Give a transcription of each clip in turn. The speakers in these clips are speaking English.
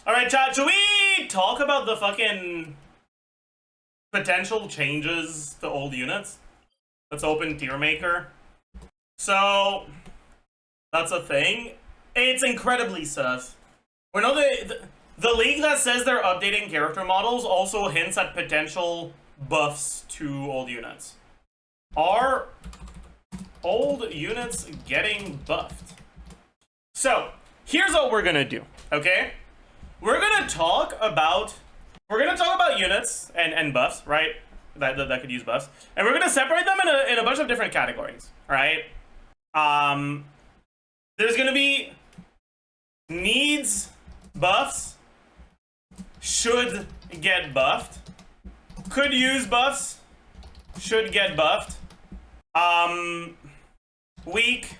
Alright, chat, should we talk about the fucking potential changes to old units? Let's open tier maker. So, that's a thing. It's incredibly sus. We know the league that says they're updating character models also hints at potential buffs to old units. Are old units getting buffed? So, here's what we're gonna do, okay? We're gonna talk about units and buffs, right? That could use buffs, and we're gonna separate them in a bunch of different categories, right? There's gonna be needs buffs, should get buffed, could use buffs, should get buffed, weak,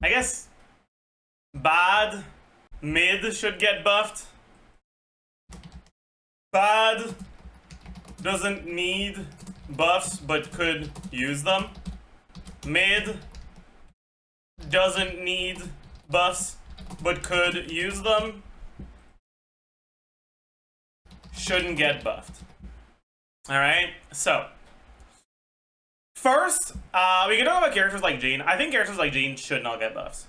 I guess, bad, mid should get buffed, bad, doesn't need buffs but could use them, mid, doesn't need buffs but could use them, shouldn't get buffed. Alright, so first, we can talk about characters like Jean. I think characters like Jean should not get buffs.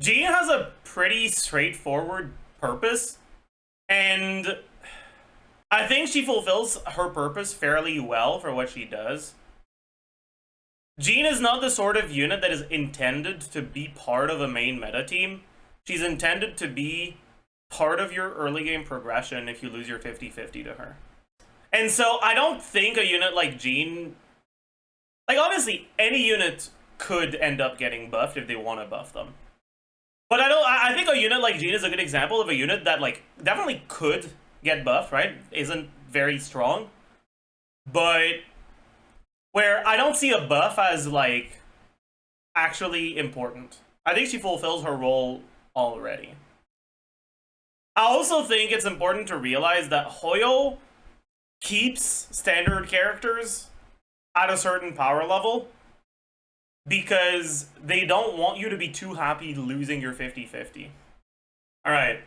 Jean has a pretty straightforward purpose, and I think she fulfills her purpose fairly well for what she does. Jean is not the sort of unit that is intended to be part of a main meta team. She's intended to be part of your early game progression if you lose your 50-50 to her. And so I don't think a unit like Jean, like obviously any unit could end up getting buffed if they want to buff them. But I think a unit like Jean is a good example of a unit that like definitely could get buffed, right? Isn't very strong. But where I don't see a buff as like actually important. I think she fulfills her role already. I also think it's important to realize that Hoyo keeps standard characters at a certain power level because they don't want you to be too happy losing your 50-50. Alright,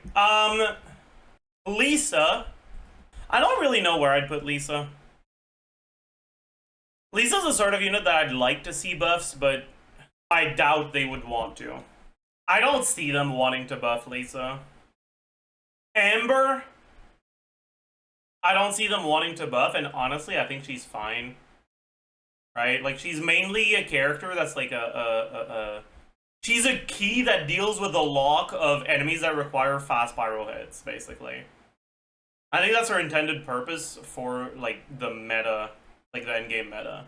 Lisa. I don't really know where I'd put Lisa. Lisa's the sort of unit that I'd like to see buffs, but I doubt they would want to. I don't see them wanting to buff Lisa. Amber, I don't see them wanting to buff, and honestly, I think she's fine. Right? Like, she's mainly a character that's like she's a key that deals with the lock of enemies that require fast pyro hits, basically. I think that's her intended purpose for, like, the meta, like, the endgame meta.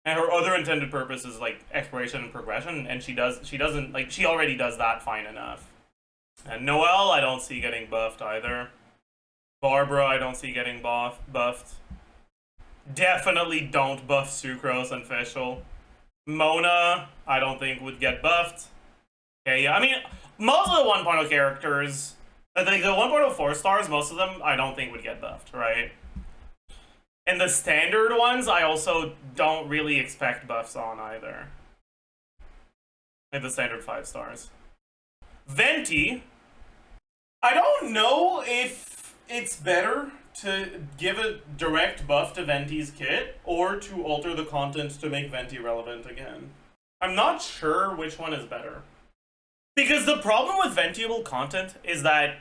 And her other intended purpose is, like, exploration and progression, and she doesn't, like, she already does that fine enough. And Noelle, I don't see getting buffed either. Barbara, I don't see getting buffed. Definitely don't buff Sucrose and Fischl. Mona, I don't think would get buffed. Okay, yeah, I mean, most of the 1.0 characters, I think the 1.0 4-stars, most of them I don't think would get buffed, right? And the standard ones, I also don't really expect buffs on either. Like the standard 5-stars. Venti, I don't know if it's better to give a direct buff to Venti's kit or to alter the content to make Venti relevant again. I'm not sure which one is better. Because the problem with Ventiable content is that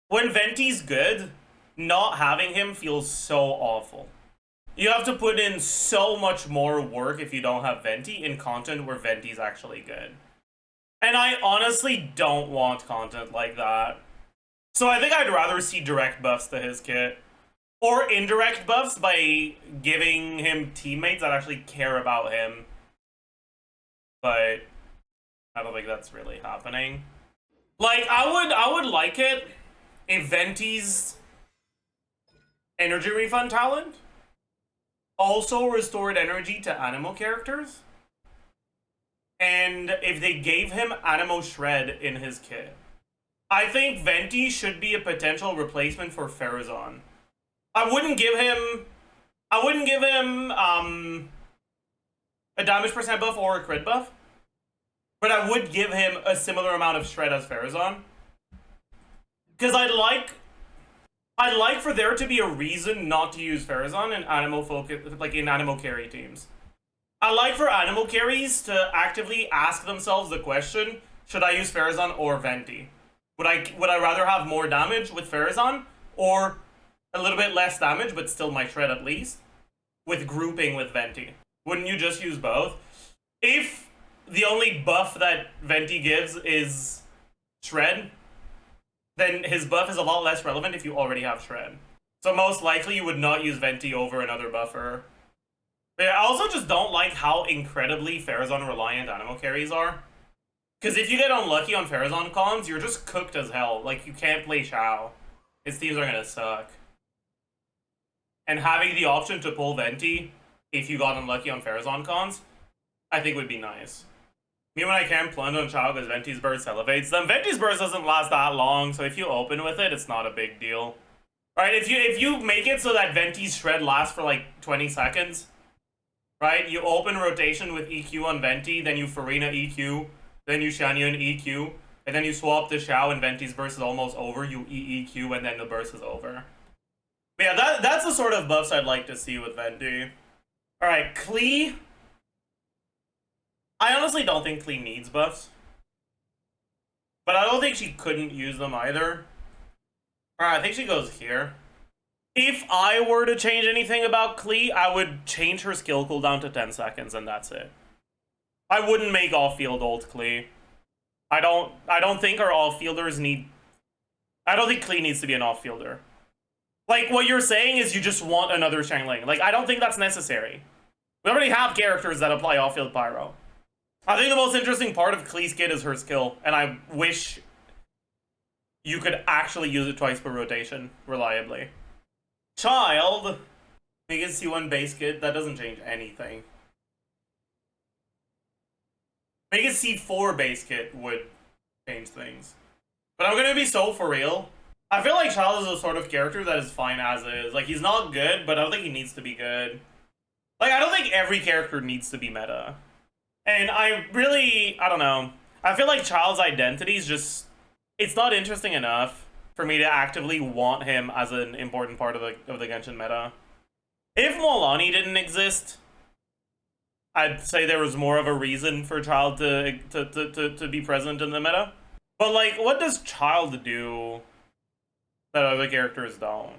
when Venti's good, not having him feels so awful. You have to put in so much more work if you don't have Venti in content where Venti's actually good. And I honestly don't want content like that. So I think I'd rather see direct buffs to his kit. Or indirect buffs by giving him teammates that actually care about him. But I don't think that's really happening. Like, I would like it if Venti's energy refund talent also restored energy to Animo characters. And if they gave him Animo Shred in his kit. I think Venti should be a potential replacement for Farazan. I wouldn't give him a damage percent buff or a crit buff. but I would give him a similar amount of shred as Farazan. Because I'd like for there to be a reason not to use Farazan in animal focus, like in animal carry teams. I like for animal carries to actively ask themselves the question, should I use Farazan or Venti? Would I rather have more damage with Farazan, or a little bit less damage, but still my shred at least, with grouping with Venti? Wouldn't you just use both? If the only buff that Venti gives is shred, then his buff is a lot less relevant if you already have shred. So most likely you would not use Venti over another buffer. But I also just don't like how incredibly Farazan reliant animal carries are. Because if you get unlucky on Farazan cons, you're just cooked as hell. Like, you can't play Shao. His teams are gonna suck. And having the option to pull Venti if you got unlucky on Farazan cons, I think would be nice. Me, when I can plunge on Shao because Venti's burst elevates them. Venti's burst doesn't last that long, so if you open with it, it's not a big deal. Right? If you make it so that Venti's shred lasts for like 20 seconds, right? You open rotation with EQ on Venti, then you Farina EQ, then you Shanyan EQ, and then you swap the Shao and Venti's burst is almost over, you EEQ, and then the burst is over. But yeah, that's the sort of buffs I'd like to see with Venti. Alright, Klee. I honestly don't think Klee needs buffs. But I don't think she couldn't use them either. Alright, I think she goes here. If I were to change anything about Klee, I would change her skill cooldown to 10 seconds and that's it. I wouldn't make off-field ult Klee. I don't think our off-fielders need... I don't think Klee needs to be an off-fielder. Like, what you're saying is you just want another Xiangling. Like, I don't think that's necessary. We already have characters that apply off-field pyro. I think the most interesting part of Klee's kit is her skill, and I wish you could actually use it twice per rotation, reliably. Childe, make it C1 base kit, that doesn't change anything. Make it C4 base kit would change things. But I'm gonna be so for real. I feel like Childe is the sort of character that is fine as is. Like, he's not good, but I don't think he needs to be good. Like, I don't think every character needs to be meta. And I don't know. I feel like Childe's identity is just... It's not interesting enough for me to actively want him as an important part of the Genshin meta. If Molani didn't exist, I'd say there was more of a reason for Childe to be present in the meta. But, like, what does Childe do that other characters don't?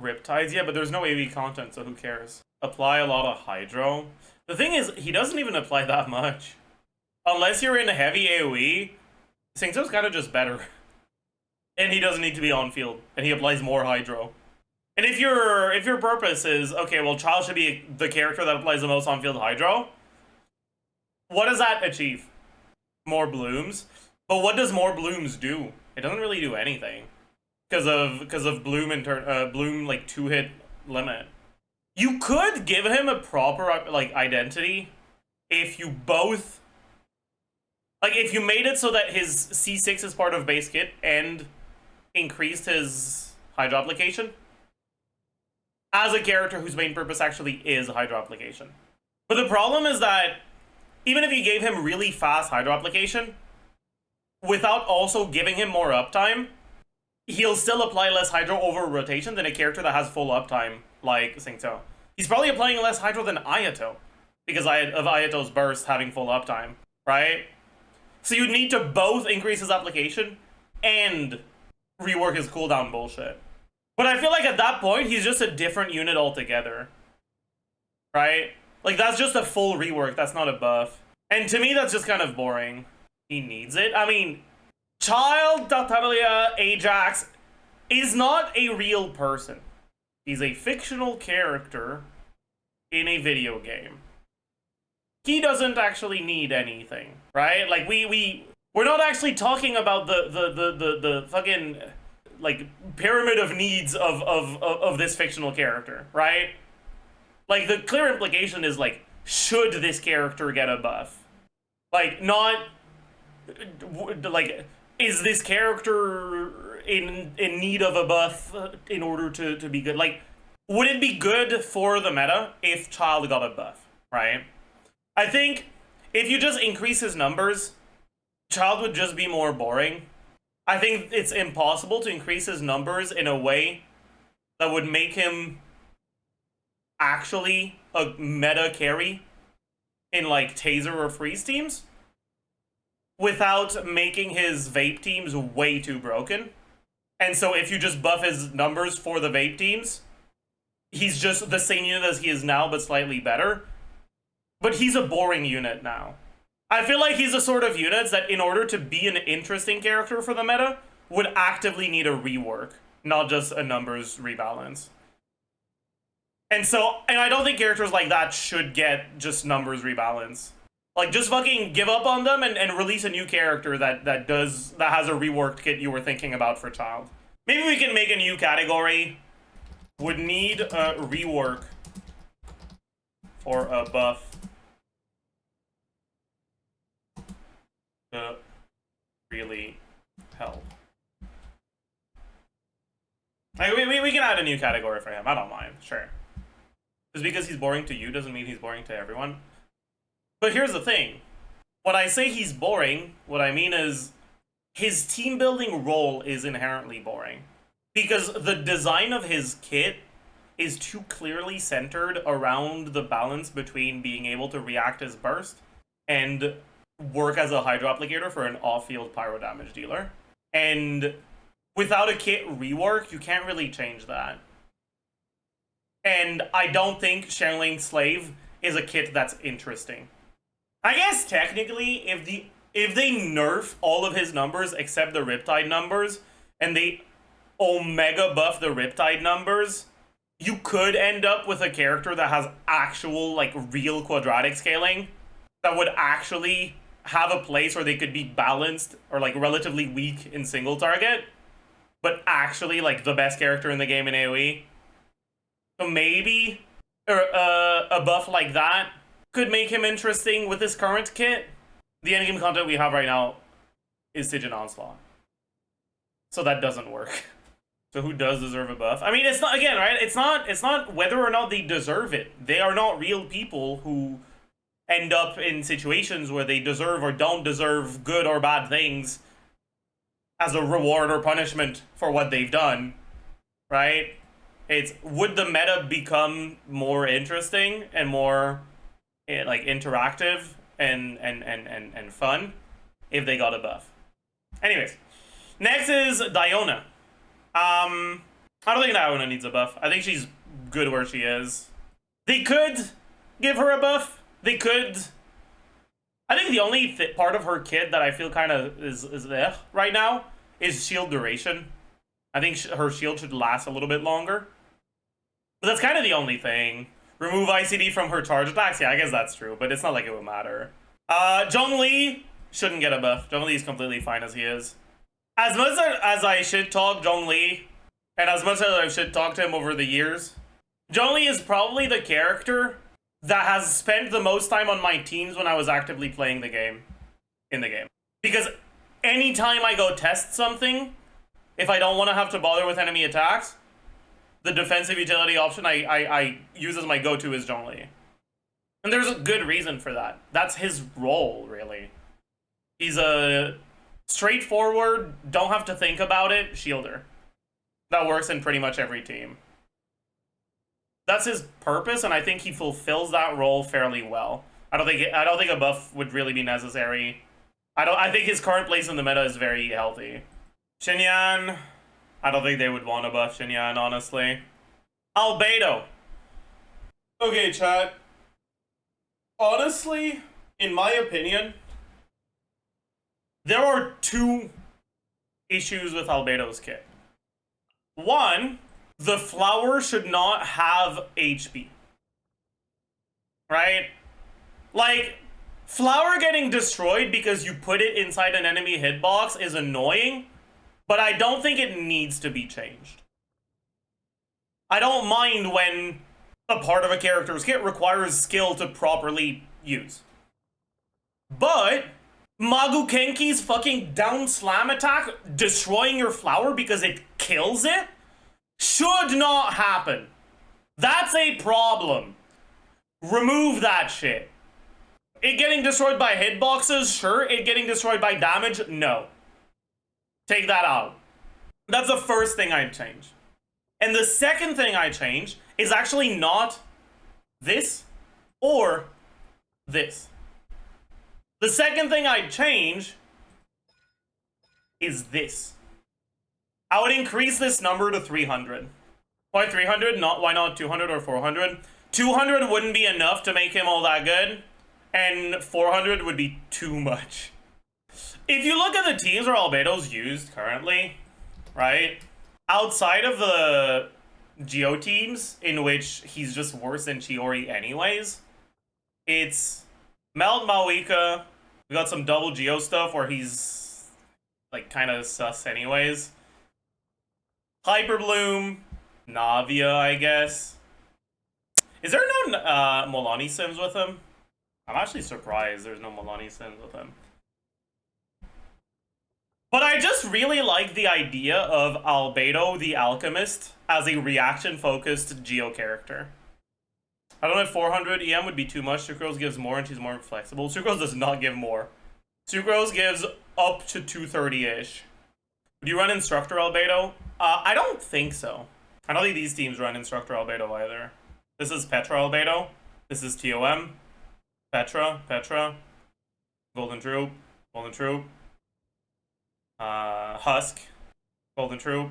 Riptides? Yeah, but there's no AV content, so who cares? Apply a lot of Hydro. The thing is, he doesn't even apply that much. Unless you're in a heavy AoE, Xingqiu's kind of just better. And he doesn't need to be on field, and he applies more Hydro. And if your purpose is, okay, well, Childe should be the character that applies the most on-field Hydro, what does that achieve? More blooms? But what does more blooms do? It doesn't really do anything. Because of bloom bloom like 2-hit limit. You could give him a proper like identity if you both like if you made it so that his C6 is part of base kit and increased his Hydro application as a character whose main purpose actually is Hydro application. But the problem is that even if you gave him really fast Hydro application without also giving him more uptime, he'll still apply less Hydro over rotation than a character that has full uptime like Xingqiu. He's probably applying less Hydro than Itto because of Ayato's burst having full uptime, right? So you need to both increase his application and rework his cooldown bullshit. But I feel like at that point, he's just a different unit altogether, right? Like, that's just a full rework, that's not a buff. And to me, that's just kind of boring. He needs it. I mean, Childe, Tatalia, Ajax is not a real person. He's a fictional character in a video game. He doesn't actually need anything, right? Like, we're not actually talking about the fucking, like, pyramid of needs of this fictional character, right? Like, the clear implication is, like, should this character get a buff? Like, not, like, is this character in need of a buff in order to be good? Like, would it be good for the meta if Childe got a buff, right? I think if you just increase his numbers, Childe would just be more boring. I think it's impossible to increase his numbers in a way that would make him actually a meta carry in like Taser or Freeze teams without making his vape teams way too broken. And so if you just buff his numbers for the vape teams, he's just the same unit as he is now, but slightly better. But he's a boring unit now. I feel like he's the sort of units that, in order to be an interesting character for the meta, would actively need a rework, not just a numbers rebalance. And I don't think characters like that should get just numbers rebalance. Like, just fucking give up on them and release a new character that has a reworked kit you were thinking about for Childe. Maybe we can make a new category. Would need a rework for a buff to really help. Like, we can add a new category for him. I don't mind. Sure. Just because he's boring to you doesn't mean he's boring to everyone. But here's the thing. When I say he's boring, what I mean is his team building role is inherently boring. Because the design of his kit is too clearly centered around the balance between being able to react as burst and work as a hydro applicator for an off-field pyro damage dealer. And without a kit rework, you can't really change that. And I don't think Shenling Slave is a kit that's interesting. I guess technically, if they nerf all of his numbers except the Riptide numbers, and they Omega buff the Riptide numbers, you could end up with a character that has actual, like, real quadratic scaling that would actually have a place where they could be balanced or, like, relatively weak in single target, but actually, like, the best character in the game in AoE. So maybe a buff like that could make him interesting with his current kit. The endgame content we have right now is Stygian Onslaught. So that doesn't work. So who does deserve a buff? I mean, it's not, again, right? It's not whether or not they deserve it. They are not real people who end up in situations where they deserve or don't deserve good or bad things as a reward or punishment for what they've done, right? It's, would the meta become more interesting and more like interactive and fun if they got a buff? Anyways, next is Diona. I don't think Diona needs a buff. I think she's good where she is. They could give her a buff. They could. I think the only part of her kit that I feel kind of is right now is shield duration. I think her shield should last a little bit longer. But that's kind of the only thing. Remove ICD from her charge attacks? Yeah, I guess that's true, but it's not like it would matter. Zhongli shouldn't get a buff. Zhongli is completely fine as he is. As much as I should talk Zhongli, and as much as I should talk to him over the years, Zhongli is probably the character that has spent the most time on my teams when I was actively playing the game. In the game. Because anytime I go test something, if I don't want to have to bother with enemy attacks, the defensive utility option I use as my go-to is Zhongli. And there's a good reason for that. That's his role, really. He's a straightforward, don't have to think about it, shielder. That works in pretty much every team. That's his purpose, and I think he fulfills that role fairly well. I don't think a buff would really be necessary. I think his current place in the meta is very healthy. Xinyan, I don't think they would want to buff Xinyan, honestly. Albedo. Okay, chat. Honestly, in my opinion, there are two issues with Albedo's kit. One, the flower should not have HP. Right? Like, flower getting destroyed because you put it inside an enemy hitbox is annoying, but I don't think it needs to be changed. I don't mind when a part of a character's kit requires skill to properly use. But Magu Kenki's fucking down slam attack destroying your flower because it kills it should not happen. That's a problem. Remove that shit. It getting destroyed by hitboxes, sure. It getting destroyed by damage, no. Take that out. That's the first thing I'd change. And the second thing I change is actually not this or this. The second thing I'd change is this. I would increase this number to 300. Why 300? Why not 200 or 400? 200 wouldn't be enough to make him all that good, and 400 would be too much. If you look at the teams where Albedo's used currently, right? Outside of the Geo teams, in which he's just worse than Chiori anyways, it's Meld Mawika. We got some double Geo stuff where he's like kind of sus anyways. Hyper Bloom, Navia, I guess. Is there no Molani Sims with him? I'm actually surprised there's no Molani Sims with him. But I just really like the idea of Albedo the Alchemist as a reaction-focused Geo character. I don't know if 400 EM would be too much. Sucrose gives more and she's more flexible. Sucrose does not give more. Sucrose gives up to 230-ish. Would you run Instructor Albedo? I don't think so. I don't think these teams run Instructor Albedo either. This is Petra Albedo. This is TOM. Petra. Golden Troop. Husk. Golden Troop.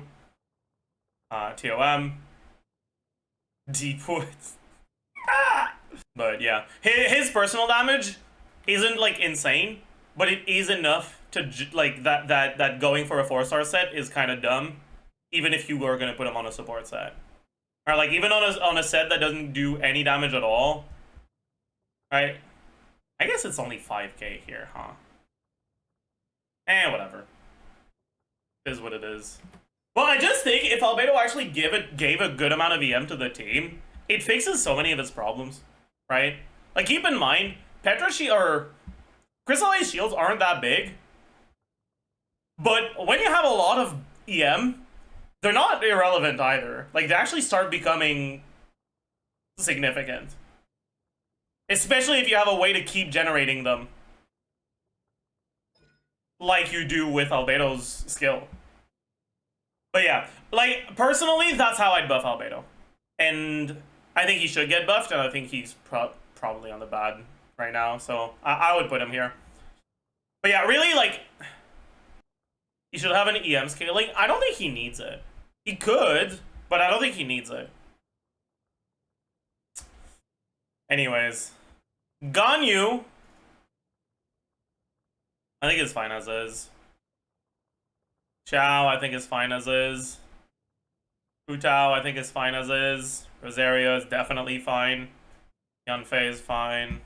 TOM. Deep Woods. But yeah, his personal damage isn't like insane, but it is enough to like that going for a 4-star set is kind of dumb, even if you were gonna put him on a support set, or like even on a set that doesn't do any damage at all. Right? I guess it's only 5k here, huh? Whatever. It is what it is. Well, I just think if Albedo actually gave a good amount of EM to the team, it fixes so many of its problems, right? Like, keep in mind, Crystallized Shields aren't that big, but when you have a lot of EM, they're not irrelevant either. Like, they actually start becoming significant. Especially if you have a way to keep generating them. Like you do with Albedo's skill. But yeah, like, personally, that's how I'd buff Albedo. And I think he should get buffed, and I think he's probably on the bad right now, so I would put him here. But yeah, really, like, he should have an EM scaling. I don't think he needs it. He could, but I don't think he needs it. Anyways, Ganyu, I think it's fine as is. Chao, I think is fine as is. Futao, I think is fine as is. Rosario is definitely fine. Yanfei is fine.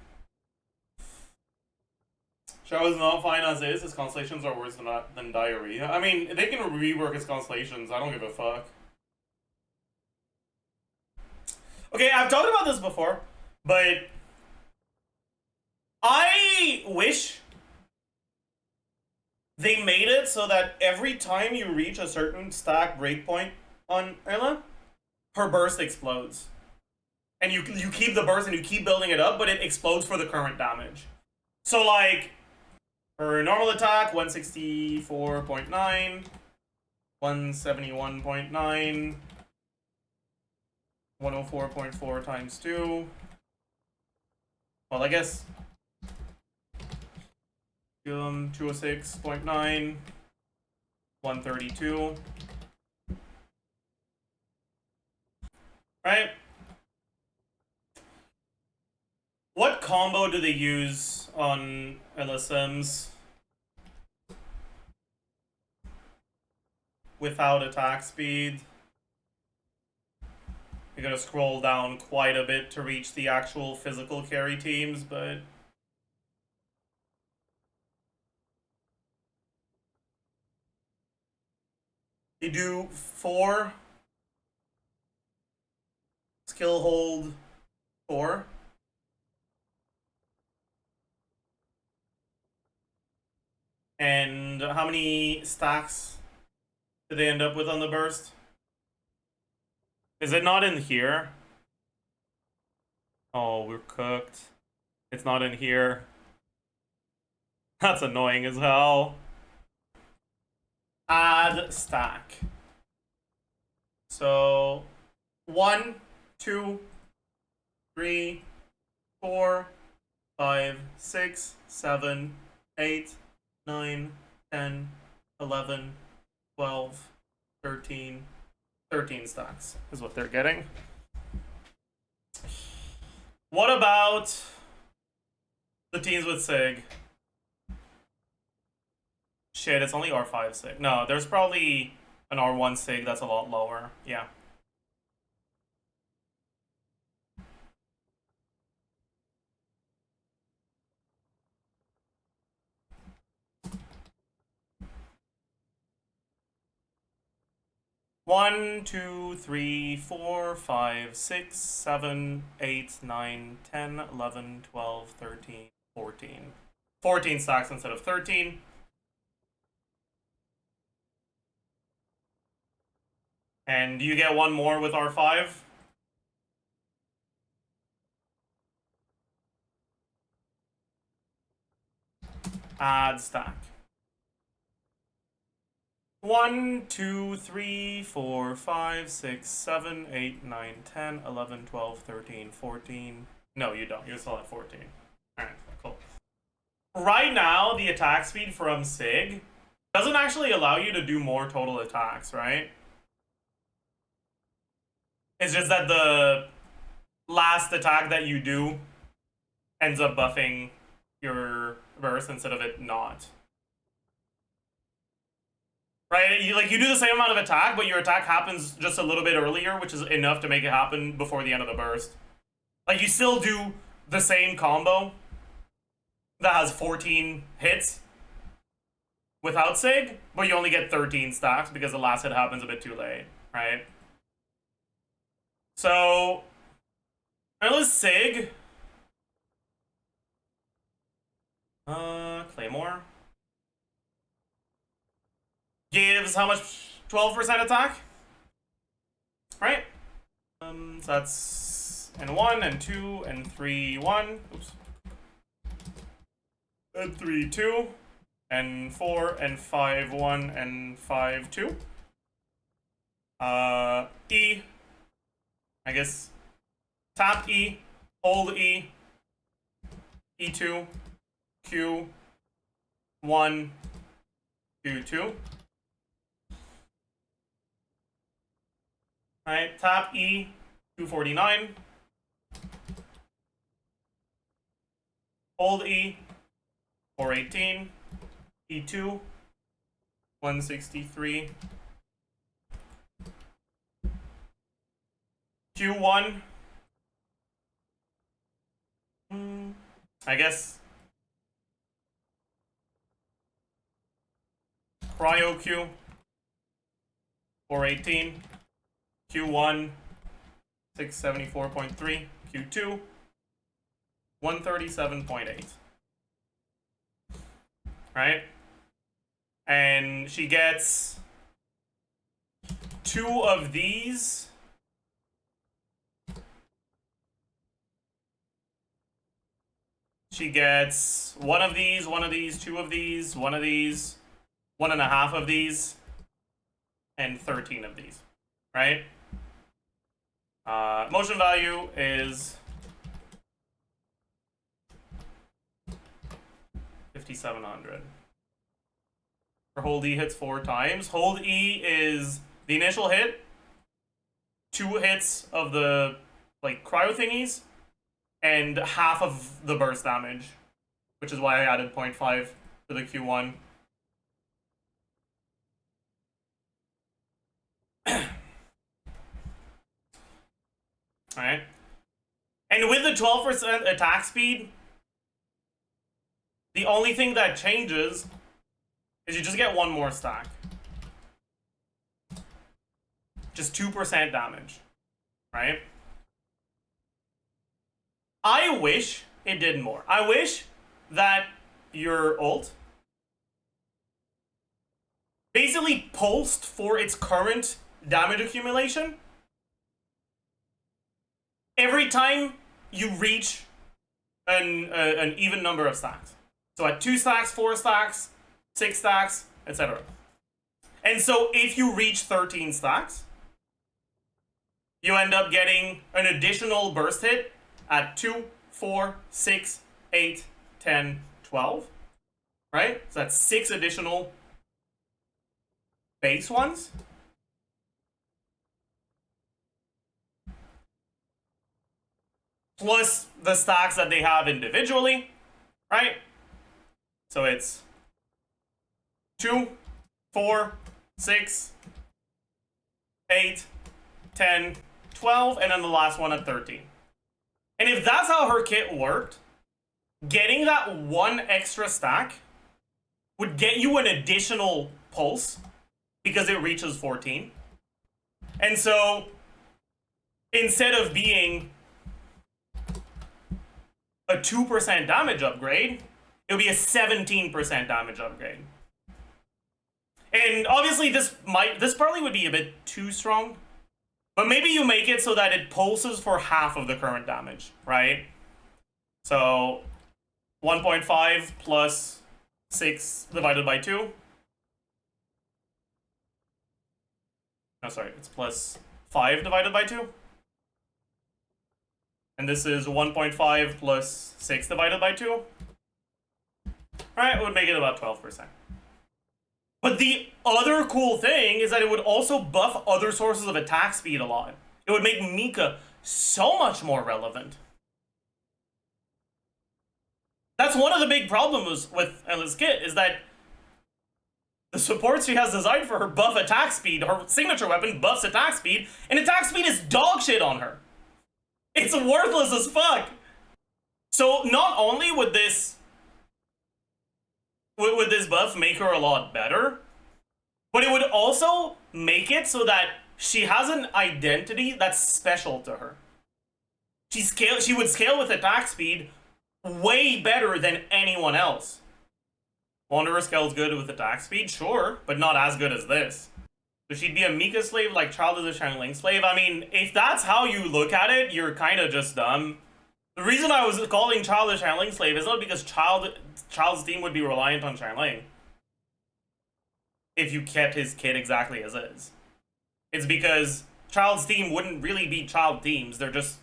Chao is not fine as is. His constellations are worse than diarrhea. I mean, they can rework his constellations. I don't give a fuck. Okay, I've talked about this before, but I wish they made it so that every time you reach a certain stack breakpoint on Eula, her burst explodes. And you keep the burst and you keep building it up, but it explodes for the current damage. So, like, her normal attack, 164.9, 171.9, 104.4 times 2. Well, I guess 206.9, 132. Right? What combo do they use on LSMs without attack speed? You're gonna scroll down quite a bit to reach the actual physical carry teams, but they do 4 skill hold 4. And how many stacks did they end up with on the burst? Is it not in here? Oh, we're cooked. It's not in here. That's annoying as hell. Add stack. So 1, 2, 3, 4, 5, 6, 7, 8, 9, 10, 11, 12, 13. 13 stacks is what they're getting. What about the teams with Sig? Shit, it's only R5 Sig. No, there's probably an R1 Sig that's a lot lower. Yeah. One, 2, 3, 4, 5, 6, 7, 8, 9, 10, 11, 12, 13, 14. 14 stacks instead of 13. And you get one more with R5. Add stack. 1, 2, 3, 4, 5, 6, 7, 8, 9, 10, 11, 12, 13, 14. No, you don't. You still have 14. Alright, cool. Right now, the attack speed from Sig doesn't actually allow you to do more total attacks, right? It's just that the last attack that you do ends up buffing your burst instead of it not. Right? You do the same amount of attack, but your attack happens just a little bit earlier, which is enough to make it happen before the end of the burst. Like, you still do the same combo that has 14 hits without Sig, but you only get 13 stacks because the last hit happens a bit too late, right? So, Eula's Sig. Claymore. Gives how much? 12% attack? Right? So that's N1, N2, N3, 1. Oops. N3, 2. N4, N5, 1, N5, 2. E. I guess. Tap E. Hold E. E2. Q. 1. Q2. Alright, tap E, 249. Hold E, 418. E2, 163. Q1. I guess. Cryo Q, 418. Q1, 674.3. Q2, 137.8. Right? And she gets 2 of these. She gets 1 of these, 1 of these, 2 of these, 1 of these, 1.5 of these, and 13 of these. Right? Motion value is 5,700. Her hold E hits 4 times. Hold E is the initial hit, 2 hits of the cryo thingies, and half of the burst damage, which is why I added 0.5 to the Q1. Alright. And with the 12% attack speed, the only thing that changes is you just get 1 more stack. Just 2% damage. Right? I wish it did more. I wish that your ult basically pulsed for its current damage accumulation every time you reach an even number of stacks. So at 2 stacks, 4 stacks, 6 stacks, etc. And so if you reach 13 stacks, you end up getting an additional burst hit at 2, 4, 6, 8, 10, 12. Right? So that's 6 additional base ones. Plus the stacks that they have individually, right? So it's 2, 4, 6, 8, 10, 12, and then the last one at 13. And if that's how her kit worked, getting that 1 extra stack would get you an additional pulse because it reaches 14. And so instead of being a 2% damage upgrade, it would be a 17% damage upgrade. And obviously this probably would be a bit too strong, but maybe you make it so that it pulses for half of the current damage, right? So 1.5 plus 6 divided by 2. No, sorry, it's plus 5 divided by 2. And this is 1.5 plus 6 divided by 2. Alright, it would make it about 12%. But the other cool thing is that it would also buff other sources of attack speed a lot. It would make Mika so much more relevant. That's one of the big problems with Eula's kit, is that the supports she has designed for her buff attack speed. Her signature weapon buffs attack speed, and attack speed is dog shit on her. It's worthless as fuck. So not only would this buff make her a lot better, but it would also make it so that she has an identity that's special to her. She would scale with attack speed way better than anyone else. Wanderer scales good with attack speed, sure, but not as good as this. So she'd be a Mika slave like Childe is a Xiangling slave. I mean, if that's how you look at it, you're kind of just dumb. The reason I was calling Childe a Xiangling slave is not because Childe's team would be reliant on Xiangling if you kept his kit exactly as is. It's because Childe's team wouldn't really be Childe teams. They're just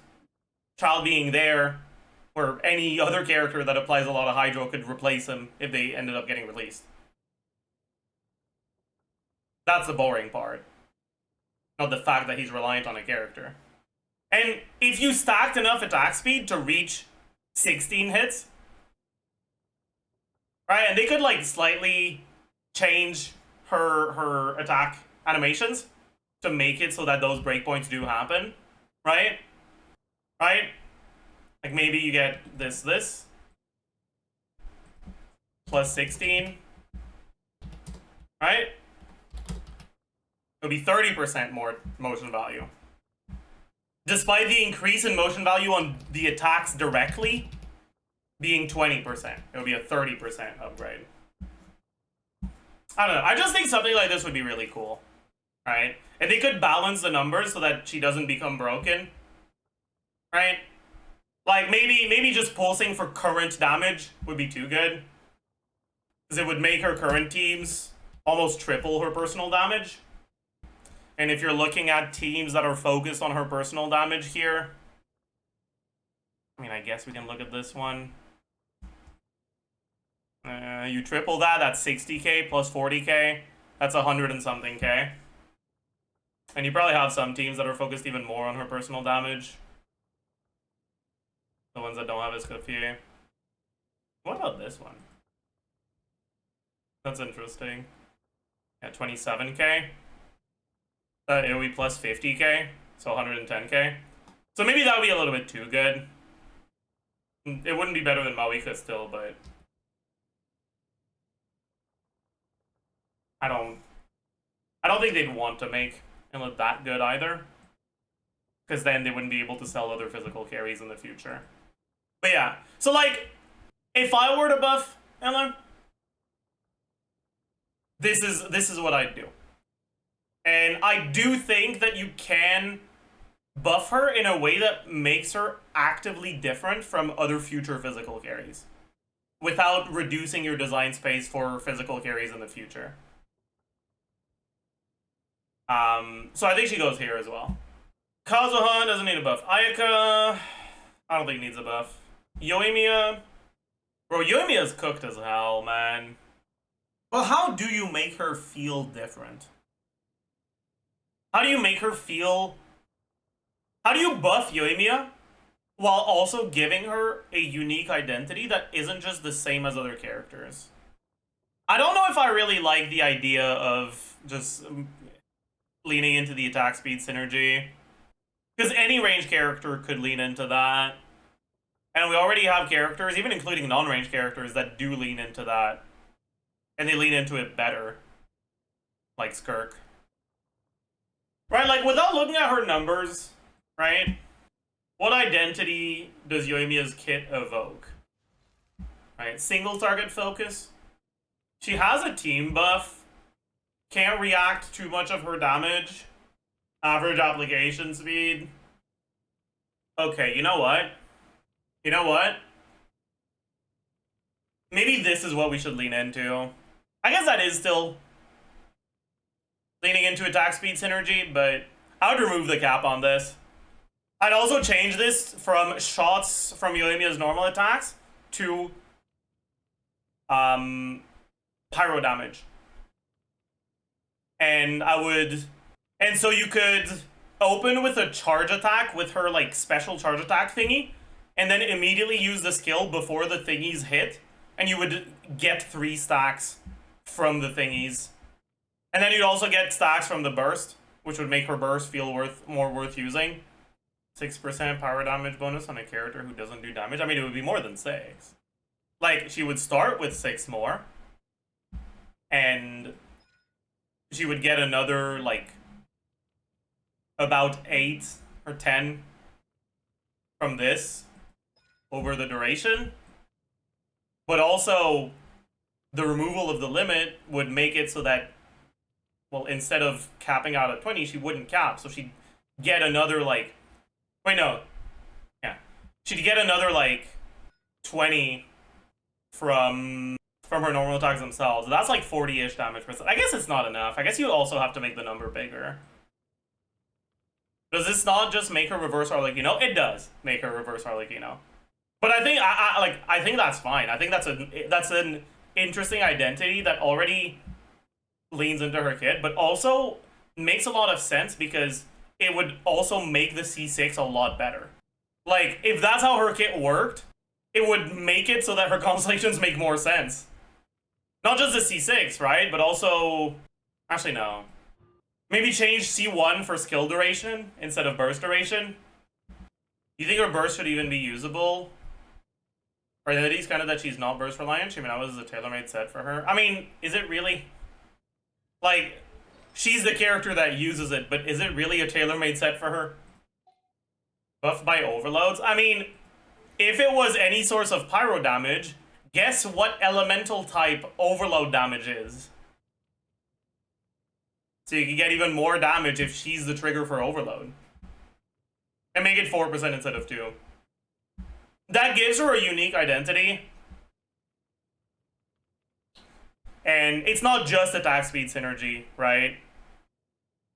Childe being there, where any other character that applies a lot of Hydro could replace him if they ended up getting released. That's the boring part. Not the fact that he's reliant on a character. And if you stacked enough attack speed to reach 16 hits, right, and they could like slightly change her attack animations to make it so that those breakpoints do happen, right? Right? Like maybe you get this plus 16, right? It'll be 30% more motion value. Despite the increase in motion value on the attacks directly being 20%. It'll be a 30% upgrade. I don't know. I just think something like this would be really cool. Right? And they could balance the numbers so that she doesn't become broken. Right? Like, maybe just pulsing for current damage would be too good. Because it would make her current teams almost triple her personal damage. And if you're looking at teams that are focused on her personal damage here, I mean, I guess we can look at this one. You triple that, that's 60k plus 40k. That's 100 and something k. And you probably have some teams that are focused even more on her personal damage. The ones that don't have as good fear. What about this one? That's interesting. At 27k. AoE plus 50k, so 110k. So maybe that would be a little bit too good. It wouldn't be better than Mawika still, but I don't think they'd want to make Eula that good either. Because then they wouldn't be able to sell other physical carries in the future. But yeah, so like, if I were to buff Eula, this is what I'd do. And I do think that you can buff her in a way that makes her actively different from other future physical carries. without reducing your design space for physical carries in the future. So I think she goes here as well. Kazuha doesn't need a buff. Ayaka, I don't think needs a buff. Yoimiya, bro, Yoimiya's cooked as hell, man. Well, how do you make her feel different? How do you make her feel... How do you buff Yoimiya while also giving her a unique identity that isn't just the same as other characters? I don't know if I really like the idea of just leaning into the attack speed synergy. Because any range character could lean into that. And we already have characters, even including non-range characters, that do lean into that. And they lean into it better. Like Skirk. Right, like without looking at her numbers, right? What identity does Yoimiya's kit evoke? Right, single target focus. She has a team buff. Can't react too much of her damage. Average application speed. Okay, you know what? You know what? Maybe this is what we should lean into. I guess that is still leaning into attack speed synergy, but I would remove the cap on this. I'd also change this from shots from Yoimiya's normal attacks to pyro damage. And so you could open with a charge attack with her like special charge attack thingy, and then immediately use the skill before the thingies hit, and you would get 3 stacks from the thingies. And then you'd also get stacks from the burst, which would make her burst feel more worth using. 6% power damage bonus on a character who doesn't do damage. I mean, it would be more than 6. Like, she would start with 6 more, and she would get another, like, about 8 or 10 from this over the duration. But also, the removal of the limit would make it so that, well, instead of capping out at 20, she wouldn't cap. So she'd get another, like... Wait, no. Yeah. She'd get another, like, 20 from her normal attacks themselves. That's, like, 40-ish damage percent. I guess it's not enough. I guess you also have to make the number bigger. Does this not just make her reverse Arlecchino? It does make her reverse Arlecchino. But I think, I think that's fine. I think that's an interesting identity that already leans into her kit, but also makes a lot of sense because it would also make the C6 a lot better. Like, if that's how her kit worked, it would make it so that her constellations make more sense. Not just the C6, right? But also... Actually, no. Maybe change C1 for skill duration instead of burst duration. You think her burst should even be usable? Or are these kind of that she's not burst reliant? I mean, that was a tailor-made set for her. I mean, is it really? Like, she's the character that uses it, but is it really a tailor-made set for her? Buffed by overloads? I mean, if it was any source of pyro damage, guess what elemental type overload damage is? So you can get even more damage if she's the trigger for overload. And make it 4% instead of 2. That gives her a unique identity. And it's not just attack speed synergy, right?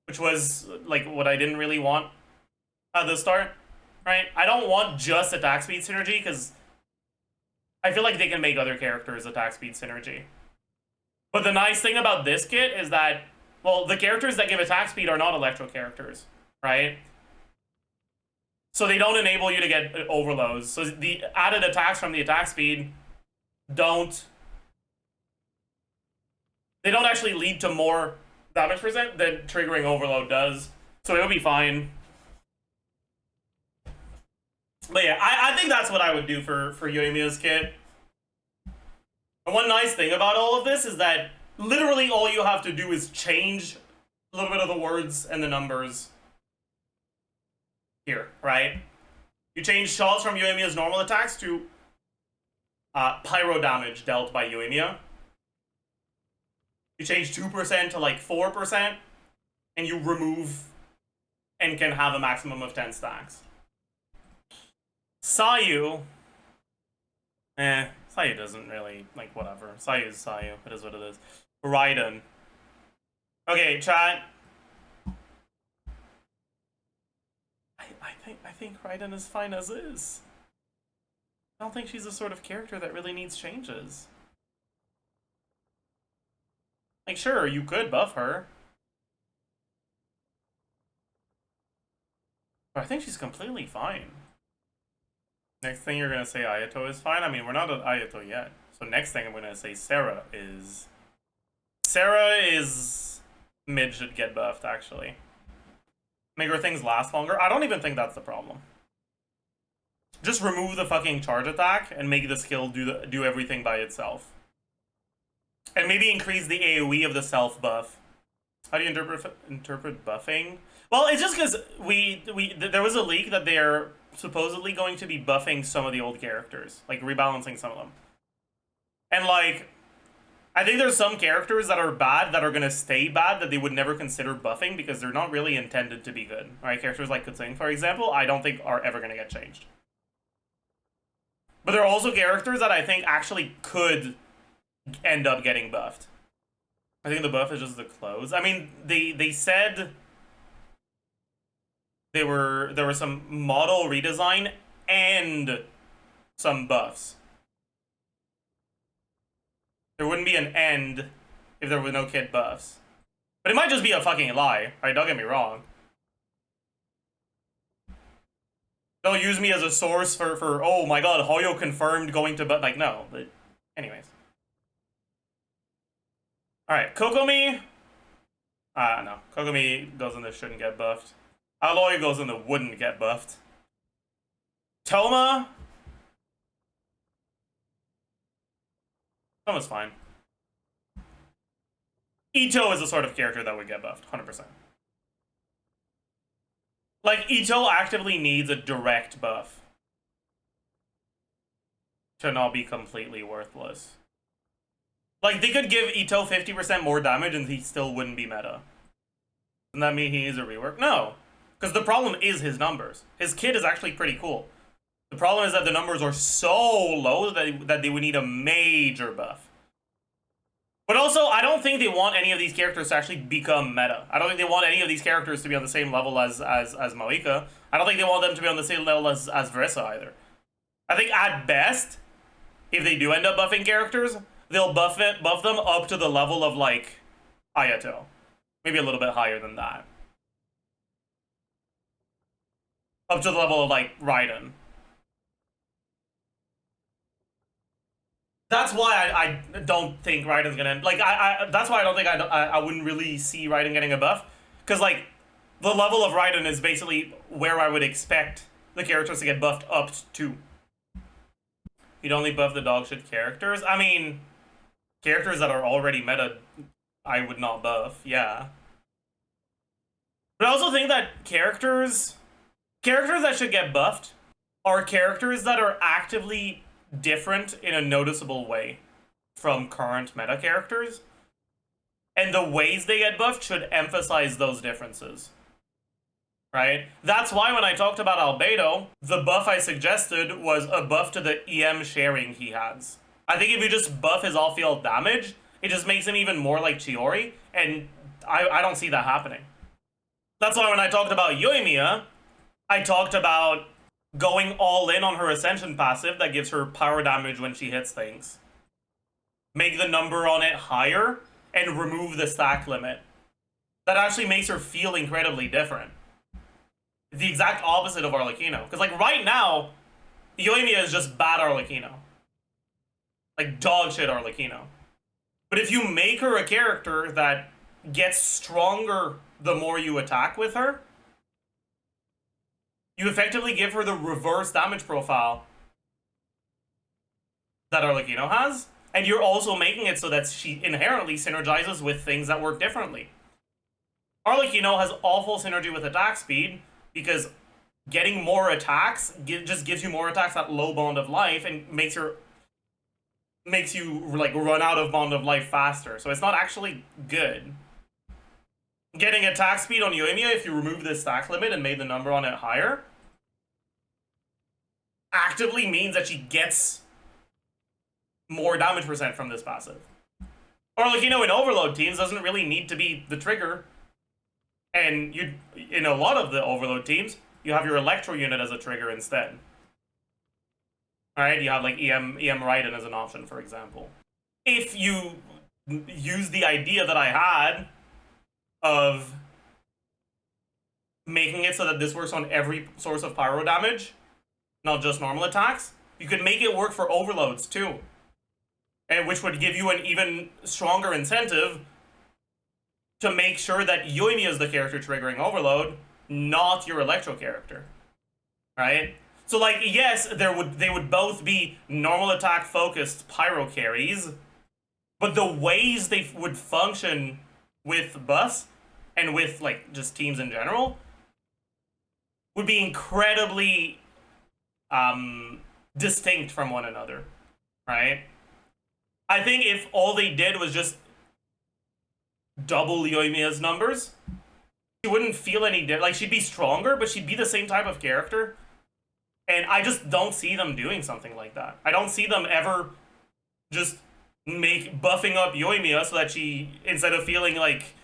Which was, like, what I didn't really want at the start, right? I don't want just attack speed synergy, because I feel like they can make other characters attack speed synergy. But the nice thing about this kit is that, well, the characters that give attack speed are not electro characters, right? So they don't enable you to get overloads. So the added attacks from the attack speed don't actually lead to more damage percent than triggering overload does. So it would be fine. But yeah, I think that's what I would do for Yoimiya's kit. And one nice thing about all of this is that literally all you have to do is change a little bit of the words and the numbers here, right? You change shots from Yoimiya's normal attacks to pyro damage dealt by Yoimiya. You change 2% to like 4%, and you remove and can have a maximum of 10 stacks. Sayu, Sayu doesn't really, like, whatever. Sayu is Sayu. It is what it is. Raiden. Okay, chat. I think Raiden is fine as is. I don't think she's the sort of character that really needs changes. Like, sure, you could buff her. But I think she's completely fine. Next thing you're gonna say Ayato is fine? I mean, we're not at Ayato yet. So next thing I'm gonna say Sarah is... Sarah is... Mid should get buffed, actually. Make her things last longer. I don't even think that's the problem. Just remove the fucking charge attack and make the skill do everything by itself. And maybe increase the AoE of the self buff. How do you interpret buffing? Well, it's just because there was a leak that they're supposedly going to be buffing some of the old characters, like rebalancing some of them. And like, I think there's some characters that are bad that are gonna stay bad that they would never consider buffing because they're not really intended to be good. Right? Characters like Kutsing, for example, I don't think are ever gonna get changed. But there are also characters that I think actually could end up getting buffed. I think the buff is just the clothes. I mean, they said there were some model redesign and some buffs. There wouldn't be an end if there were no kit buffs. But it might just be a fucking lie, right? Don't get me wrong. Don't use me as a source for oh my god, Hoyo confirmed going to like, no. But anyways. Alright, Kokomi. No. Kokomi goes in the shouldn't get buffed. Aloy goes in the wouldn't get buffed. Toma. Toma's fine. Itto is the sort of character that would get buffed, 100%. Like, Itto actively needs a direct buff to not be completely worthless. Like, they could give Itto 50% more damage and he still wouldn't be meta. Doesn't that mean he needs a rework? No. Because the problem is his numbers. His kit is actually pretty cool. The problem is that the numbers are so low that they would need a major buff. But also, I don't think they want any of these characters to actually become meta. I don't think they want any of these characters to be on the same level as Malika. I don't think they want them to be on the same level as Verissa either. I think at best, if they do end up buffing characters, they'll buff them up to the level of, like, Ayato. Maybe a little bit higher than that. Up to the level of, like, Raiden. That's why I don't think Raiden's gonna... Like, that's why I don't think I wouldn't really see Raiden getting a buff. Because, like, the level of Raiden is basically where I would expect the characters to get buffed up to. You'd only buff the dog shit characters? I mean, characters that are already meta, I would not buff, yeah. But I also think that characters that should get buffed are characters that are actively different in a noticeable way from current meta characters. And the ways they get buffed should emphasize those differences. Right? That's why when I talked about Albedo, the buff I suggested was a buff to the EM sharing he has. I think if you just buff his off-field damage, it just makes him even more like Chiori, and I don't see that happening. That's why when I talked about Yoimiya, I talked about going all in on her Ascension passive that gives her power damage when she hits things. Make the number on it higher, and remove the stack limit. That actually makes her feel incredibly different. The exact opposite of Arlecchino. Because, like, right now, Yoimiya is just bad Arlecchino. Like, dog shit Arlecchino. But if you make her a character that gets stronger the more you attack with her, you effectively give her the reverse damage profile that Arlecchino has, and you're also making it so that she inherently synergizes with things that work differently. Arlecchino has awful synergy with attack speed, because getting more attacks just gives you more attacks at low bond of life and makes you like run out of bond of life faster. So it's not actually good. Getting attack speed on Yoimiya, if you remove the stack limit and made the number on it higher, actively means that she gets more damage percent from this passive. Or like, in overload teams, doesn't really need to be the trigger. And you, in a lot of the overload teams, you have your electro unit as a trigger instead. Alright, you have like EM Raiden as an option, for example. If you use the idea that I had of making it so that this works on every source of pyro damage, not just normal attacks, you could make it work for overloads too. And which would give you an even stronger incentive to make sure that Yoimiya is the character triggering overload, not your electro character. Right? So like, yes, they would both be normal attack focused pyro carries, but the ways they would function with buffs and with like just teams in general would be incredibly distinct from one another, right? I think if all they did was just double Yoimiya's numbers, she wouldn't feel any different. Like, she'd be stronger, but she'd be the same type of character. And I just don't see them doing something like that. I don't see them ever just buffing up Yoimiya so that she, instead of feeling like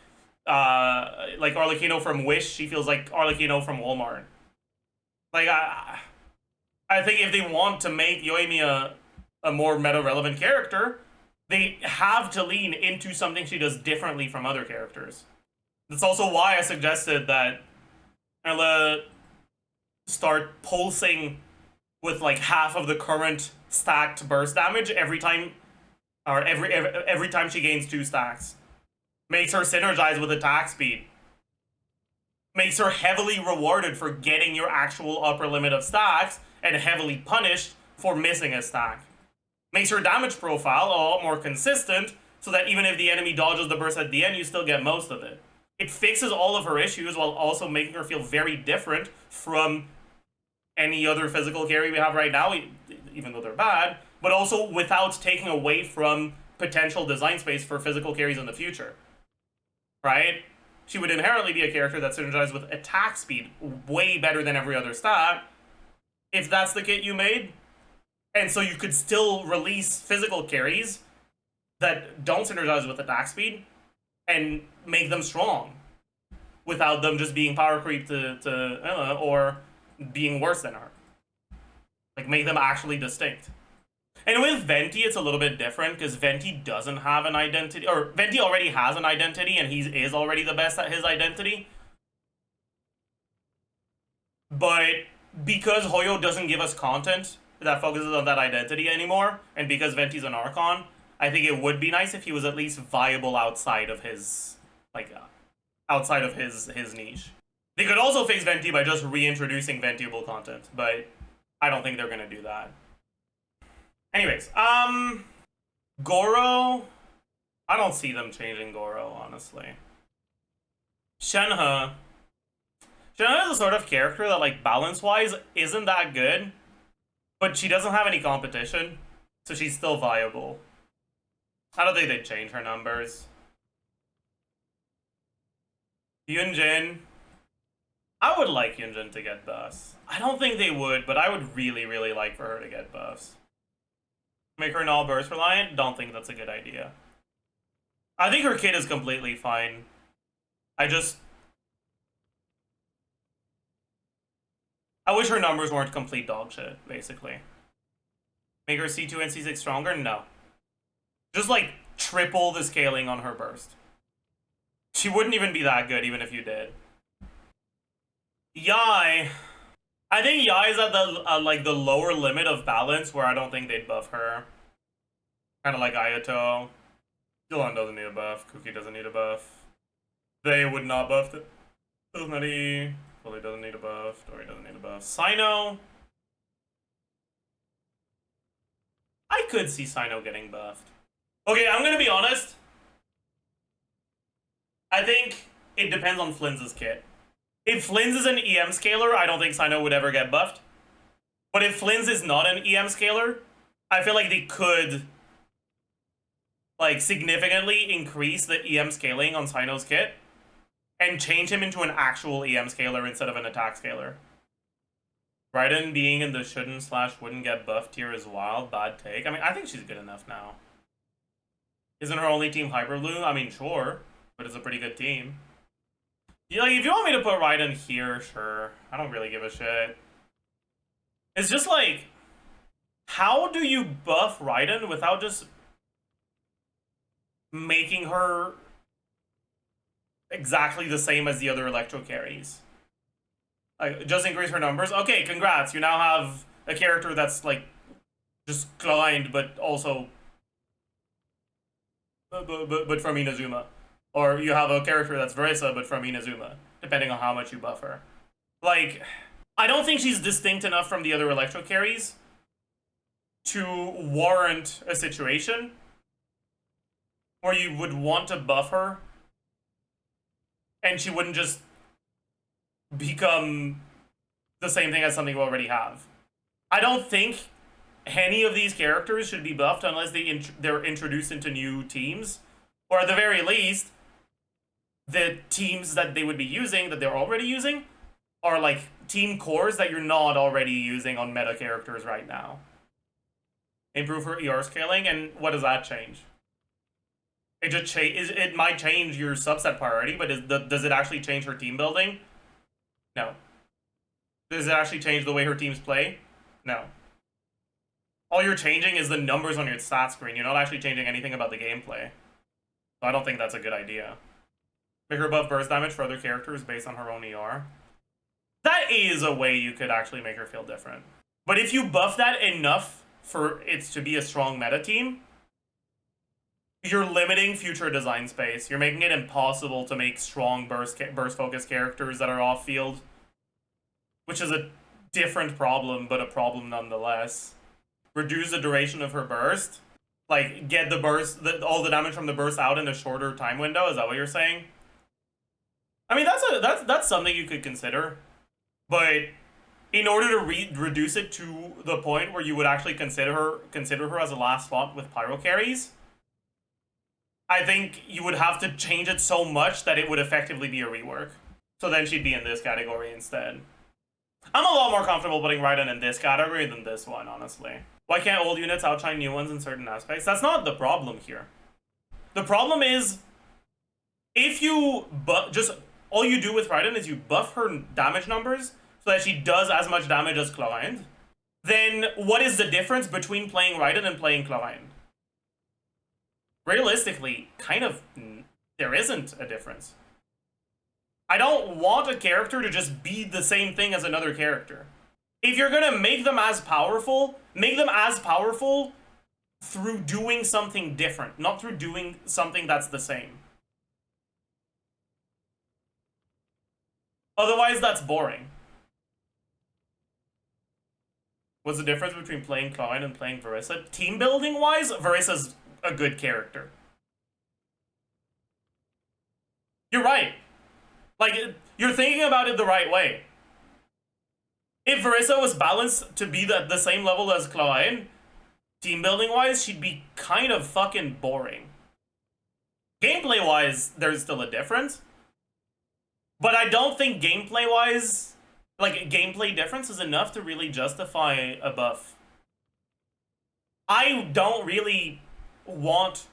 Arlecchino from Wish, she feels like Arlecchino from Walmart. Like, I think if they want to make Yoimiya a more meta-relevant character, they have to lean into something she does differently from other characters. That's also why I suggested that Eula start pulsing with like half of the current stacked burst damage every time, or every time she gains 2 stacks. Makes her synergize with attack speed. Makes her heavily rewarded for getting your actual upper limit of stacks, and heavily punished for missing a stack. Makes her damage profile a lot more consistent, so that even if the enemy dodges the burst at the end, you still get most of it. It fixes all of her issues while also making her feel very different from any other physical carry we have right now, even though they're bad, but also without taking away from potential design space for physical carries in the future. Right? She would inherently be a character that synergizes with attack speed way better than every other stat, if that's the kit you made. And so you could still release physical carries that don't synergize with attack speed and make them strong without them just being power creep to Eula or being worse than her. Like, make them actually distinct. And with Venti, it's a little bit different because Venti doesn't have an identity, or Venti already has an identity and he is already the best at his identity. But because Hoyo doesn't give us content that focuses on that identity anymore, and because Venti's an Archon, I think it would be nice if he was at least viable outside of his, outside of his niche. They could also fix Venti by just reintroducing Ventiable content, but I don't think they're gonna do that. Anyways, Goro, I don't see them changing Goro, honestly. Shenhe is a sort of character that, like, balance-wise, isn't that good, but she doesn't have any competition, so she's still viable. I don't think they'd change her numbers. Yunjin, I would like Yunjin to get buffs. I don't think they would, but I would really, really like for her to get buffs. Make her null burst reliant? Don't think that's a good idea. I think her kit is completely fine. I wish her numbers weren't complete dog shit, basically. Make her C2 and C6 stronger? No. Just, like, triple the scaling on her burst. She wouldn't even be that good, even if you did. Yai. I think Yai is at the, the lower limit of balance, where I don't think they'd buff her. Kinda like Ayato. Dylan doesn't need a buff. Kuki doesn't need a buff. They would not buff it. Fully doesn't need a buff. Dori doesn't need a buff. Cyno. I could see Cyno getting buffed. Okay, I'm gonna be honest. I think it depends on Flynn's kit. If Flynn's is an EM scaler, I don't think Cyno would ever get buffed. But if Flynn's is not an EM scaler, I feel like they could, like, significantly increase the EM scaling on Cyno's kit and change him into an actual EM scaler instead of an attack scaler. Raiden being in the shouldn't / wouldn't get buff tier is wild. Bad take. I mean, I think she's good enough now. Isn't her only team Hyper Blue? I mean, sure, but it's a pretty good team. Yeah, like, if you want me to put Raiden here, sure. I don't really give a shit. It's just like, how do you buff Raiden without just making her exactly the same as the other electro carries? Like, just increase her numbers? Okay, congrats. You now have a character that's like just blind, but also but from Inazuma. Or you have a character that's Verisa, but from Inazuma, depending on how much you buff her. Like, I don't think she's distinct enough from the other electro carries to warrant a situation where you would want to buff her and she wouldn't just become the same thing as something you already have. I don't think any of these characters should be buffed unless they're introduced into new teams, or at the very least, the teams that they would be using, that they're already using, are like team cores that you're not already using on meta characters right now. Improve her ER scaling, and what does that change? It just it might change your subset priority, but does it actually change her team building? No. Does it actually change the way her teams play? No. All you're changing is the numbers on your stat screen. You're not actually changing anything about the gameplay. So I don't think that's a good idea. Make her buff burst damage for other characters based on her own ER. That is a way you could actually make her feel different. But if you buff that enough for it to be a strong meta team, you're limiting future design space. You're making it impossible to make strong burst-focused characters that are off-field, which is a different problem, but a problem nonetheless. Reduce the duration of her burst. Like, get the burst, all the damage from the burst out in a shorter time window. Is that what you're saying? I mean, that's something you could consider, but in order to reduce it to the point where you would actually consider her as a last spot with pyro carries, I think you would have to change it so much that it would effectively be a rework. So then she'd be in this category instead. I'm a lot more comfortable putting Raiden in this category than this one, honestly. Why can't old units outshine new ones in certain aspects? That's not the problem here. The problem is, if you all you do with Raiden is you buff her damage numbers so that she does as much damage as Chlorine, then what is the difference between playing Raiden and playing Chlorine? Realistically, kind of, there isn't a difference. I don't want a character to just be the same thing as another character. If you're gonna make them as powerful, make them as powerful through doing something different, not through doing something that's the same. Otherwise, that's boring. What's the difference between playing Chlorine and playing Verisa? Team building wise, Verisa's a good character. You're right. Like, you're thinking about it the right way. If Verisa was balanced to be the same level as Chlorine, team building wise, she'd be kind of fucking boring. Gameplay wise, there's still a difference. But I don't think gameplay wise, like, gameplay difference is enough to really justify a buff. I don't really want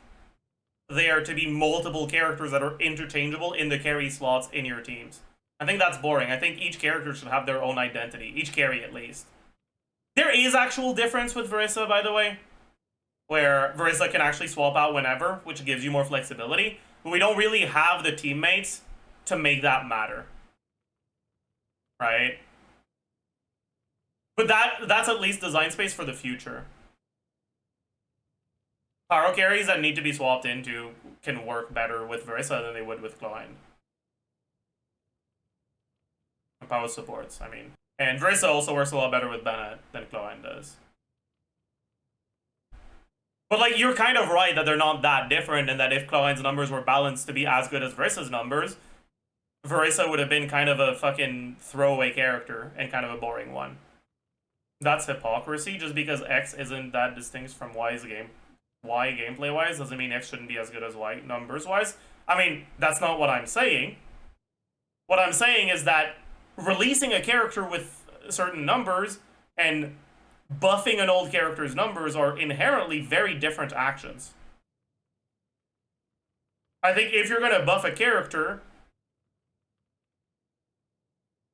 there to be multiple characters that are interchangeable in the carry slots in your teams. I think that's boring. I think each character should have their own identity. Each carry, at least. There is actual difference with Verisa, by the way, where Verisa can actually swap out whenever, which gives you more flexibility. But we don't really have the teammates to make that matter. Right? But that's at least design space for the future. Pyro carries that need to be swapped into can work better with Verisa than they would with Chlorine. Power supports, I mean. And Verisa also works a lot better with Bennett than Chlorine does. But, like, you're kind of right that they're not that different, and that if Chlorine's numbers were balanced to be as good as Verisa's numbers, Verisa would have been kind of a fucking throwaway character and kind of a boring one. That's hypocrisy. Just because X isn't that distinct from Y's game. Y gameplay-wise doesn't mean X shouldn't be as good as Y numbers-wise. I mean, that's not what I'm saying. What I'm saying is that releasing a character with certain numbers and buffing an old character's numbers are inherently very different actions. I think if you're going to buff a character,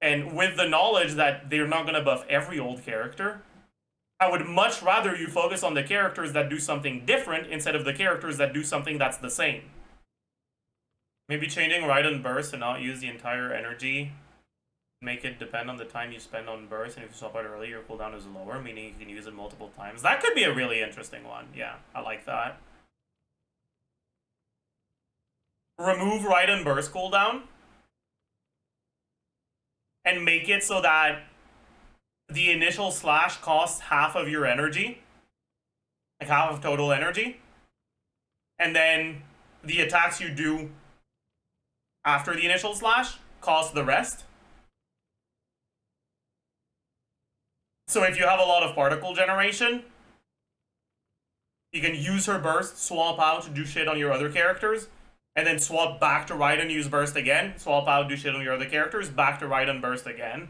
and with the knowledge that they're not going to buff every old character, I would much rather you focus on the characters that do something different instead of the characters that do something that's the same. Maybe changing Raiden burst and not use the entire energy. Make it depend on the time you spend on burst, and if you swap out early, your cooldown is lower, meaning you can use it multiple times. That could be a really interesting one. Yeah, I like that. Remove Raiden burst cooldown and make it so that the initial slash costs half of your energy, like half of total energy, and then the attacks you do after the initial slash cost the rest. So if you have a lot of particle generation, you can use her burst, swap out to do shit on your other characters, and then swap back to Raiden, use burst again, swap out, do shit on your other characters, back to Raiden, burst again.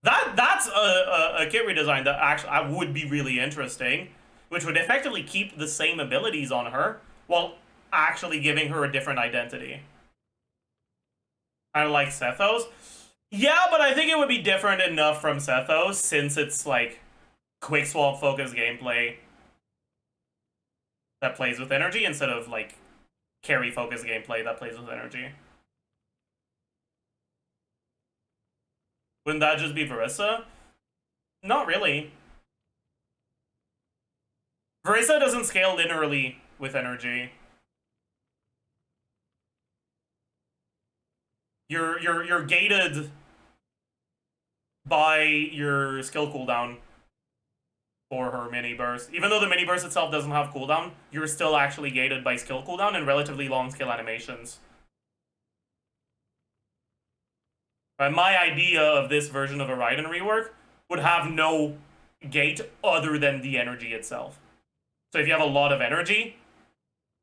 That's a kit redesign that actually would be really interesting, which would effectively keep the same abilities on her while actually giving her a different identity. I like Sethos. Yeah, but I think it would be different enough from Sethos since it's like quick swap focus gameplay that plays with energy instead of like carry focus gameplay that plays with energy. Wouldn't that just be Verissa? Not really. Verissa doesn't scale linearly with energy. You're gated by your skill cooldown for her mini burst. Even though the mini burst itself doesn't have cooldown, you're still actually gated by skill cooldown and relatively long skill animations. My idea of this version of a Raiden rework would have no gate other than the energy itself. So if you have a lot of energy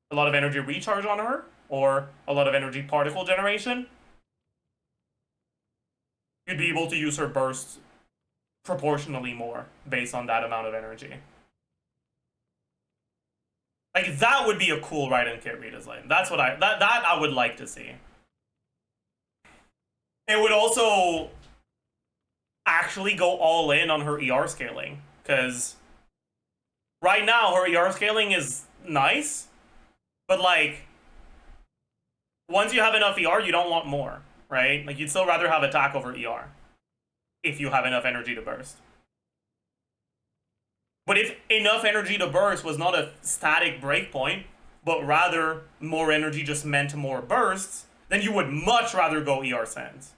recharge on her, or a lot of energy particle generation, you'd be able to use her bursts proportionally more based on that amount of energy. Like, that would be a cool Raiden kit redesign. That's what that I would like to see. It would also actually go all in on her ER scaling, because right now her ER scaling is nice, but like, once you have enough ER, you don't want more, right? Like, you'd still rather have attack over ER if you have enough energy to burst. But if enough energy to burst was not a static breakpoint, but rather more energy just meant more bursts, then you would much rather go ER Sands.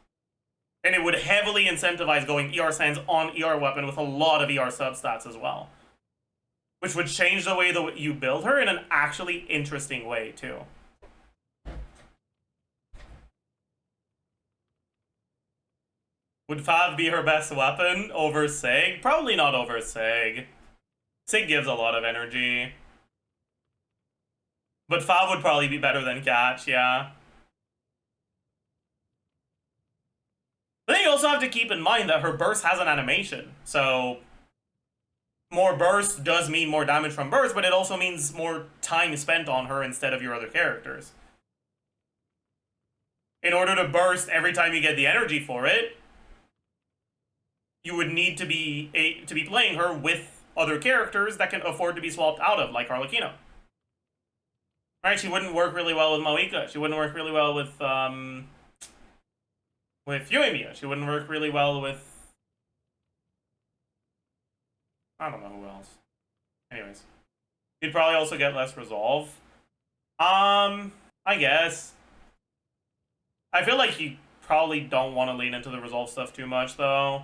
And it would heavily incentivize going ER Sands on ER weapon with a lot of ER substats as well. Which would change the way that you build her in an actually interesting way, too. Would Fav be her best weapon over Seg? Probably not over Seg. Sig gives a lot of energy. But Fav would probably be better than Catch, yeah. But then you also have to keep in mind that her burst has an animation. So more burst does mean more damage from burst, but it also means more time spent on her instead of your other characters. In order to burst every time you get the energy for it, you would need to be playing her with other characters that can afford to be swapped out of, like Arlecchino. Right? She wouldn't work really well with Moika. She wouldn't work really well with Yoimiya. She wouldn't work really well with... I don't know who else. Anyways. He'd probably also get less resolve. I guess. I feel like you probably don't want to lean into the resolve stuff too much, though.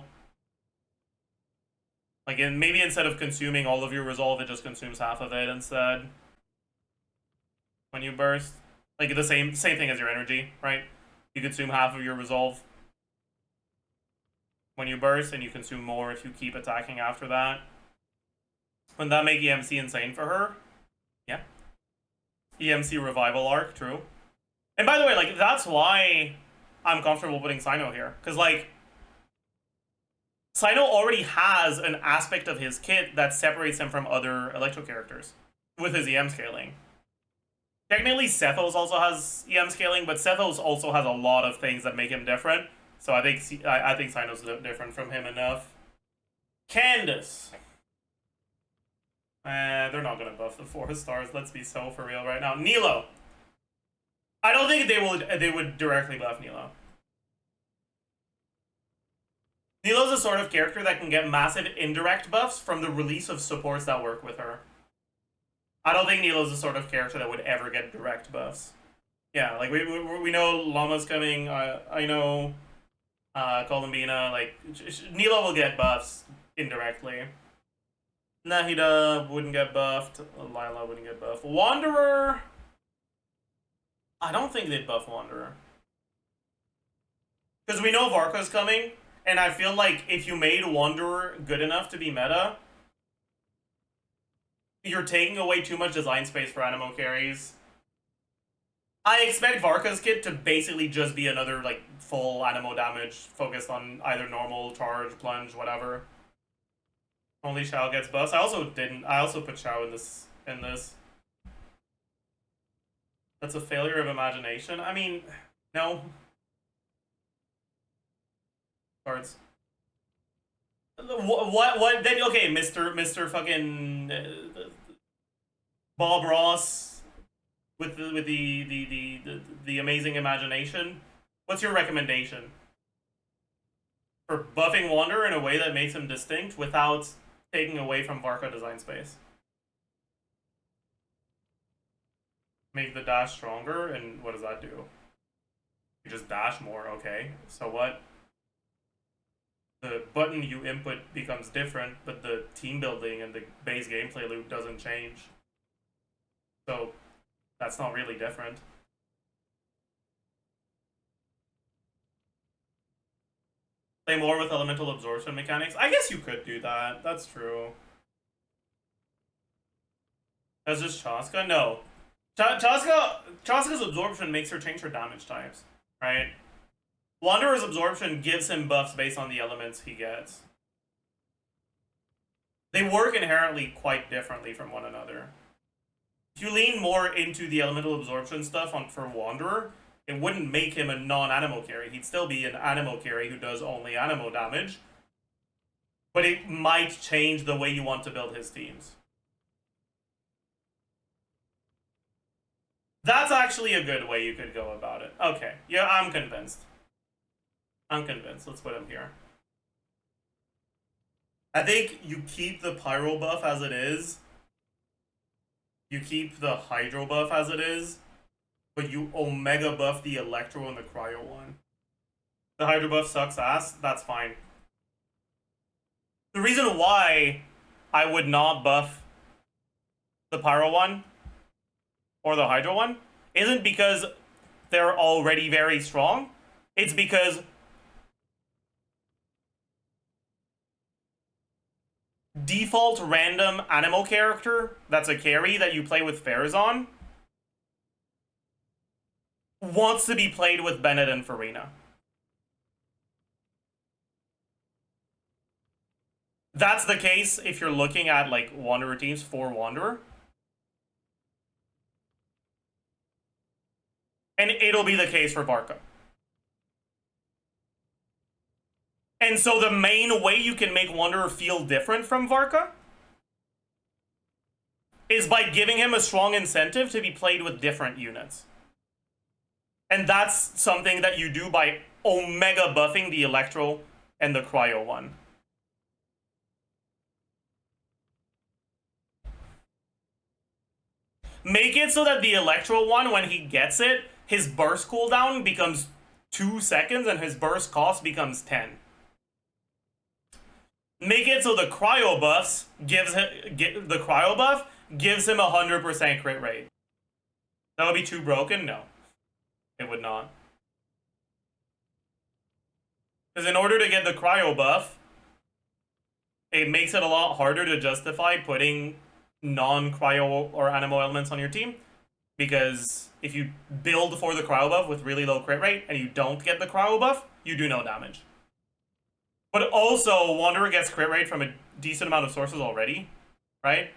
Like, maybe instead of consuming all of your resolve, it just consumes half of it instead. When you burst. Like, the same thing as your energy, right? You consume half of your resolve when you burst, and you consume more if you keep attacking after that. Wouldn't that make EMC insane for her? Yeah. EMC revival arc, true. And by the way, like, that's why I'm comfortable putting Cyno here. Because, like, Cyno already has an aspect of his kit that separates him from other Electro characters with his EM scaling. Technically, Sethos also has EM scaling, but Sethos also has a lot of things that make him different. So I think Cyno's different from him enough. Candace. They're not gonna buff the 4 stars. Let's be so for real right now. Nilo. I don't think they would directly buff Nilo. Nilo's a sort of character that can get massive indirect buffs from the release of supports that work with her. I don't think Nilo's the sort of character that would ever get direct buffs. Yeah, like we know Llama's coming. I know Columbina. Like Nilo will get buffs indirectly. Nahida wouldn't get buffed. Lila wouldn't get buffed. Wanderer. I don't think they'd buff Wanderer. Because we know Varka's coming, and I feel like if you made Wanderer good enough to be meta, you're taking away too much design space for Animo carries. I expect Varka's kit to basically just be another like full Animo damage focused on either normal, charge, plunge, whatever. Only Xiao gets buffs. I also put Xiao in this. That's a failure of imagination. I mean, no. Cards. What then? Okay, Mr. fucking Bob Ross with the amazing imagination. What's your recommendation for buffing Wanderer in a way that makes him distinct without taking away from Varka design space? Make the dash stronger, and what does that do? You just dash more, okay. So what? The button you input becomes different, but the team building and the base gameplay loop doesn't change. So that's not really different. Play more with elemental absorption mechanics. I guess you could do that. That's true. That's just Chaska? No. Chaska's absorption makes her change her damage types, right? Wanderer's absorption gives him buffs based on the elements he gets. They work inherently quite differently from one another. If you lean more into the elemental absorption stuff for Wanderer, it wouldn't make him a non-Animo carry. He'd still be an Animo carry who does only Animo damage. But it might change the way you want to build his teams. That's actually a good way you could go about it. Okay, yeah, I'm convinced. Let's put him here. I think you keep the Pyro buff as it is. You keep the Hydro buff as it is. But you Omega buff the Electro and the Cryo one. The Hydro buff sucks ass. That's fine. The reason why I would not buff the Pyro one or the Hydro one isn't because they're already very strong. It's because default random Animo character that's a carry that you play with Farazan wants to be played with Bennett and Farina. That's the case if you're looking at like Wanderer teams for Wanderer. And it'll be the case for Varka. And so the main way you can make Wanderer feel different from Varka is by giving him a strong incentive to be played with different units. And that's something that you do by Omega buffing the Electro and the Cryo one. Make it so that the Electro one, when he gets it, his burst cooldown becomes 2 seconds and his burst cost becomes 10. Make it so the Cryo buffs gives him a 100% crit rate. That would be too broken? No. It would not. Because in order to get the Cryo buff, it makes it a lot harder to justify putting non-Cryo or Animo elements on your team. Because if you build for the Cryo buff with really low crit rate and you don't get the Cryo buff, you do no damage. But also, Wanderer gets crit rate from a decent amount of sources already, right?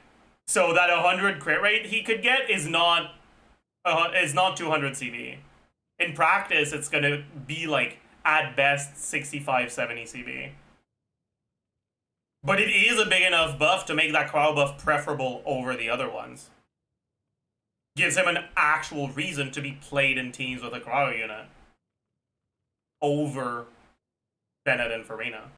So that 100 crit rate he could get is not 200 CV. In practice, it's gonna be like at best 65, 70 CV. But it is a big enough buff to make that crowd buff preferable over the other ones. Gives him an actual reason to be played in teams with a crowd unit over Bennett and Farina.